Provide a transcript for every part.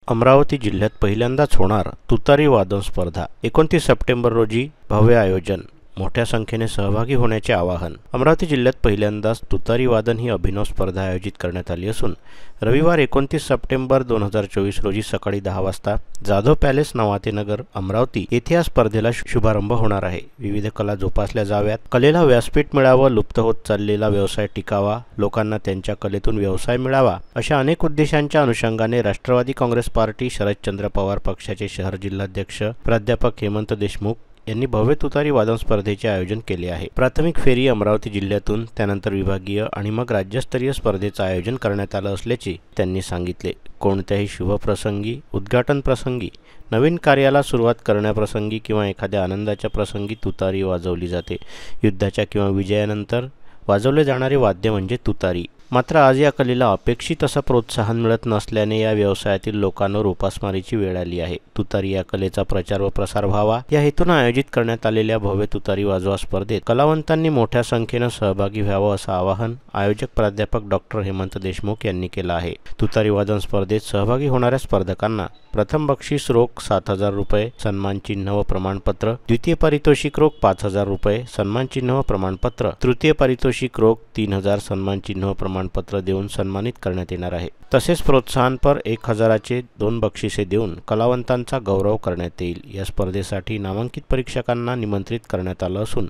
अमरावती जिल्ह्यात पहिल्यांदाच होणार तुतारी वादन स्पर्धा। 29 सप्टेंबर रोजी भव्य आयोजन, मोठ्या संख्येने सहभागी होण्याचे आवाहन। अमरावती जिल्ह्यात पहिल्यांदाच तुतारी वादन ही अभिनव स्पर्धा आयोजित करण्यात आली असून रविवार 29 सप्टेंबर 2024 रोजी सकाळी 10 वाजता जाधव पॅलेस नवातेनगर अमरावती येथे या स्पर्धेला शुभारंभ होणार आहे। विविध कला जोपासल्या जाव्यात, कलेला व्यासपीठ मिळावं, लुप्त होत चाललेला व्यवसाय टिकावा, लोकांना त्यांच्या कलेतून व्यवसाय मिळावा, अशा अनेक उद्देशांच्या अनुषंगाने राष्ट्रवादी काँग्रेस पार्टी शरदचंद्र पवार पक्षाचे शहर जिल्हाध्यक्ष प्राध्यापक हेमंत देशमुख यांनी भव्य तुतारी वादन स्पर्धेचे आयोजन केले आहे। प्राथमिक फेरी अमरावती जिल्ह्यातून, त्यानंतर विभागीय आणि मग राज्यस्तरीय स्पर्धेचे आयोजन करण्यात आले असल्याचे त्यांनी सांगितले। कोणत्याही शुभ प्रसंगी, उद्घाटन प्रसंगी, नवीन कार्याला सुरुवात करण्याप्रसंगी किंवा एखाद्या आनंदाच्या प्रसंगी तुतारी वाजवली जाते। युद्धाच्या किंवा विजयानंतर वाजवले जाणारे वाद्य म्हणजे तुतारी। मात्र आज या कलेला अपेक्षित असं प्रोत्साहन मिळत नसल्याने या व्यवसायातील लोकांवर उपासमारीची वेळ आली आहे। तुतारी या कलेचा प्रचार व प्रसार व्हावा या हेतून आयोजित करण्यात आलेल्या भव्य तुतारी वाजवा स्पर्धेत कलावंतांनी मोठ्या संख्येने सहभागी व्हावं असं आवाहन आयोजक प्राध्यापक डॉ. हेमंत देशमुख यांनी केलं आहे। तुतारी वादन स्पर्धेत सहभागी होणाऱ्या स्पर्धकांना प्रथम बक्षीस रोख 7,000 रुपये, सन्मानचिन्ह व प्रमाणपत्र, द्वितीय पारितोषिक रोख 5,000 रुपये, सन्मानचिन्ह व प्रमाणपत्र, तृतीय पारितोषिक रोख 3,000, सन्मानचिन्ह व प्रमाणपत्र देऊन सन्मानित करण्यात येणार आहे। तसेच प्रोत्साहनपर 1,000चे 2 बक्षिसे देऊन कलावंतांचा गौरव करण्यात येईल। या स्पर्धेसाठी नामांकित परीक्षकांना निमंत्रित करण्यात आलं असून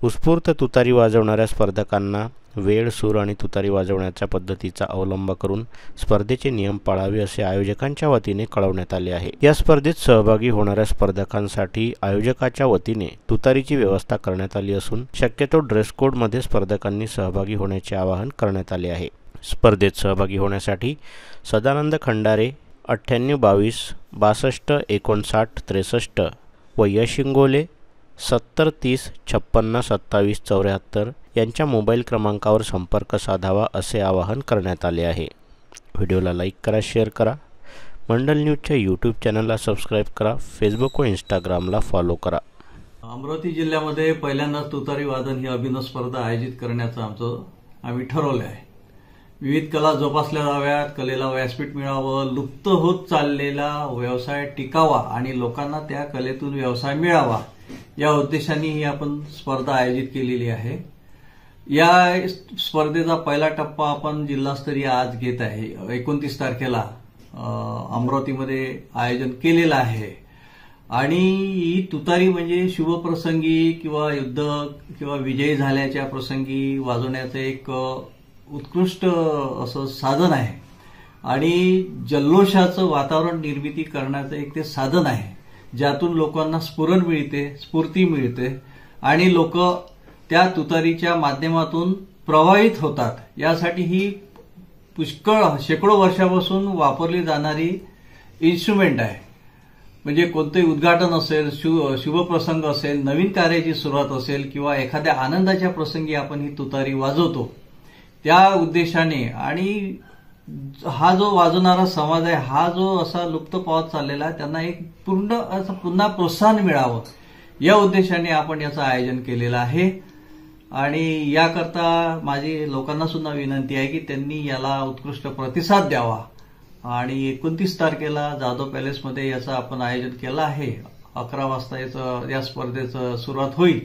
उत्स्फूर्त तुतारी वाजवणाऱ्या स्पर्धकांना वेळ, सूर आणि तुतारी वाजवण्याच्या पद्धतीचा अवलंब करून स्पर्धेचे नियम पाळावे असे आयोजकांच्या वतीने कळवण्यात आले आहे। या स्पर्धेत सहभागी होणाऱ्या स्पर्धकांसाठी आयोजकाच्या वतीने तुतारीची व्यवस्था करण्यात आली असून शक्यतो ड्रेस कोडमध्ये स्पर्धकांनी सहभागी होण्याचे आवाहन करण्यात आले आहे। स्पर्धेत सहभागी होण्यासाठी सदानंद खंडारे 9822 62 59 63 व यश इंगोले 70 30 56 27 74 यांच्या मोबाईल क्रमांकावर संपर्क साधावा असे आवाहन करण्यात आले आहे। व्हिडिओला लाईक करा, शेअर करा, मंडल न्यूजच्या यूट्यूब चॅनलला सबस्क्राईब करा, फेसबुक व इंस्टाग्रामला फॉलो करा। अमरावती जिल्ह्यामध्ये पहिल्यांदाच तुतारी वादन ही अभिनव स्पर्धा आयोजित करण्याचं आम्ही ठरवलं आहे। विविध कला जोपासल्या जाव्यात, कलेला व्यासपीठ मिळावं, लुप्त होत चाललेला व्यवसाय टिकावा आणि लोकांना त्या कलेतून व्यवसाय मिळावा या उद्देशाने ही आपण स्पर्धा आयोजित केलेली आहे। या स्पर्धेचा पहिला टप्पा आपण जिल्हास्तरीय आज घेत आहे। 29 तारखेला अमरावतीमध्ये आयोजन केलेलं आहे आणि ही तुतारी म्हणजे शुभप्रसंगी किंवा युद्ध किंवा विजयी झाल्याच्या प्रसंगी वाजवण्याचं एक उत्कृष्ट असं साधन आहे आणि जल्लोषाचं वातावरण निर्मिती करण्याचं एक ते साधन आहे, ज्यातून लोकांना स्फूर्ती मिळते आणि लोक त्या तुतारीच्या माध्यमातून प्रभावित होतात। यासाठी ही पुष्कळ शेकडो वर्षापासून वापरली जाणारी इन्स्ट्रुमेंट आहे। म्हणजे कोणतेही उद्घाटन असेल, शुभप्रसंग असेल, नवीन कार्याची सुरुवात असेल किंवा एखाद्या आनंदाच्या प्रसंगी आपण ही तुतारी वाजवतो, त्या उद्देशाने आणि हा जो वाजवणारा समाज आहे, हा जो असा लुप्त पावत चाललेला आहे, त्यांना एक पुन्हा प्रोत्साहन मिळावं या उद्देशाने आपण याचं आयोजन केलेलं आहे। आणि याकरता माझी लोकांना सुद्धा विनंती आहे की त्यांनी याला उत्कृष्ट प्रतिसाद द्यावा आणि 29 तारखेला जाधव पॅलेसमध्ये याचं आपण आयोजन केलं आहे। 11 वाजता या स्पर्धेचं सुरुवात होईल,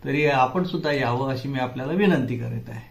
तरी आपण सुद्धा यावं अशी मी आपल्याला विनंती करत आहे।